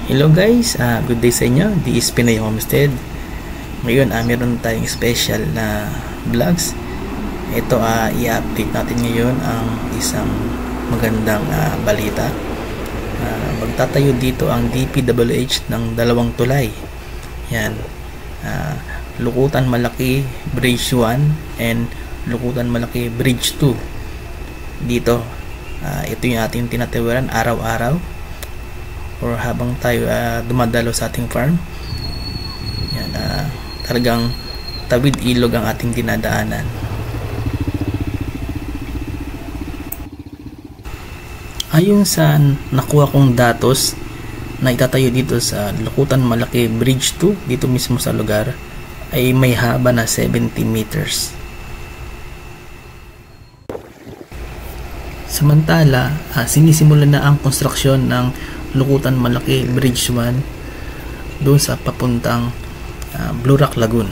Hello guys, good day sa inyo. This is Pinoy Homestead. Ngayon meron tayong special na vlogs. Ito i-update natin ngayon ang isang magandang balita. Magtatayo dito ang DPWH ng dalawang tulay. Yan. Lukutan Malaki Bridge 1 and Lukutan Malaki Bridge 2. Dito. Ito yung ating tinatawaran araw-araw or habang tayo dumadalo sa ating farm. Yan, talagang tawid ilog ang ating dinadaanan. Ayon sa nakuha kong datos na itatayo dito sa Lukutan Malaki Bridge 2 dito mismo sa lugar ay may haba na 70 meters. Samantala, sinisimula na ang konstruksyon ng Lukutan Malaki Bridge 1 doon sa papuntang Blue Rock Lagoon.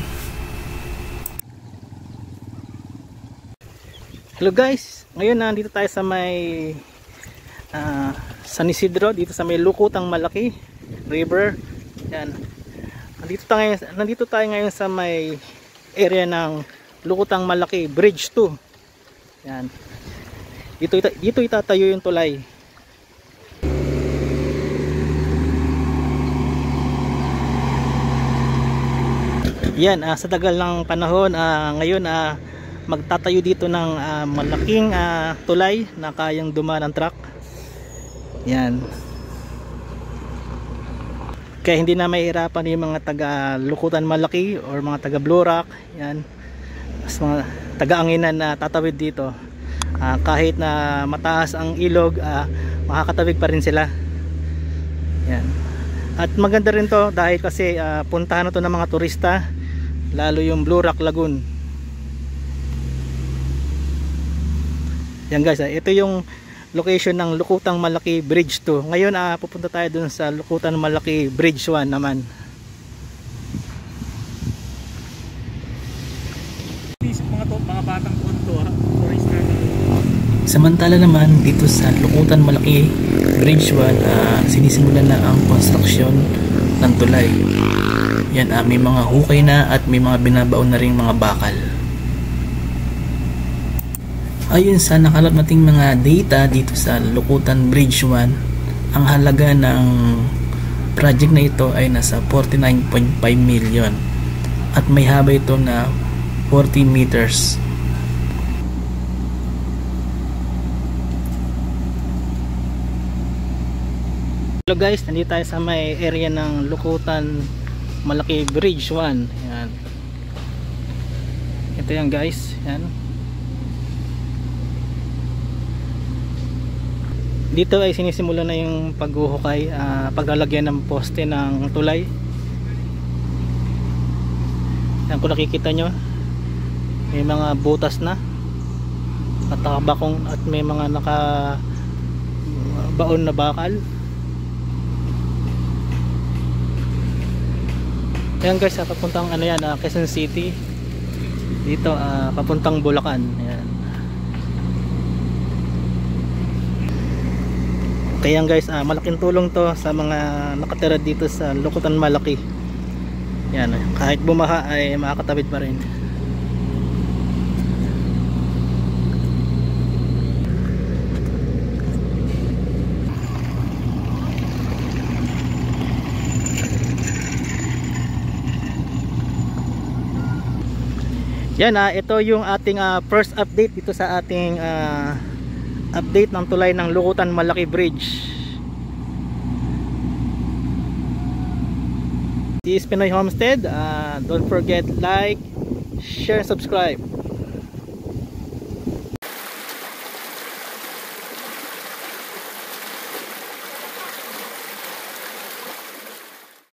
Hello guys, ngayon nandito tayo sa may San Isidro, dito sa may Lukutang Malaki River. Yan. Nandito tayo ngayon sa may area ng Lukutang Malaki Bridge 2. Yan. Dito itatayo yung tulay. Yan, sa tagal ng panahon, ngayon magtatayo dito ng malaking tulay na kayang dumaan ng truck. Yan. Kaya hindi na mahihirapan yung mga taga Lukutan Malaki or mga taga Blue Rock. Yan. As mga taga-anginan na tatawid dito. Kahit na mataas ang ilog, makakatawid pa rin sila. Yan. At maganda rin to dahil kasi puntahan na to ng mga turista, lalo yung Blue Rock Lagoon. Yan guys, ito yung location ng Lukutang Malaki Bridge 2. Ngayon pupunta tayo dun sa Lukutan Malaki Bridge 1 naman. Mga batang turista. Samantala naman dito sa Lukutan Malaki Bridge 1, sinisimulan na ang konstruksyon ng tulay. Yan, may mga hukay na at may mga binabaon na ring mga bakal. Ayon sa nakalap nating mga data dito sa Lukutan Bridge 1, ang halaga ng project na ito ay nasa 49.5 million at may haba ito na 40 meters. Hello guys, nandito tayo sa may area ng Lukutan Malaki Bridge 1. Yan. Ito yan guys. Yan. Dito ay sinisimula na yung paghuhukay, paglalagyan ng poste ng tulay. Yan, kung nakikita nyo, may mga butas na at nakabakong at may mga nakabaon na bakal. Ayan guys, papuntang Quezon City. Dito papuntang Bulacan. Ayan. Kaya guys, malaking tulong to sa mga nakatira dito sa Lukutan Malaki. Yan, kahit bumaha ay makakatawid pa rin. Yan, ito yung ating first update dito sa ating update ng tulay ng Lukutan Malaki Bridge. This is Pinoy Homestead. Don't forget like, share, subscribe.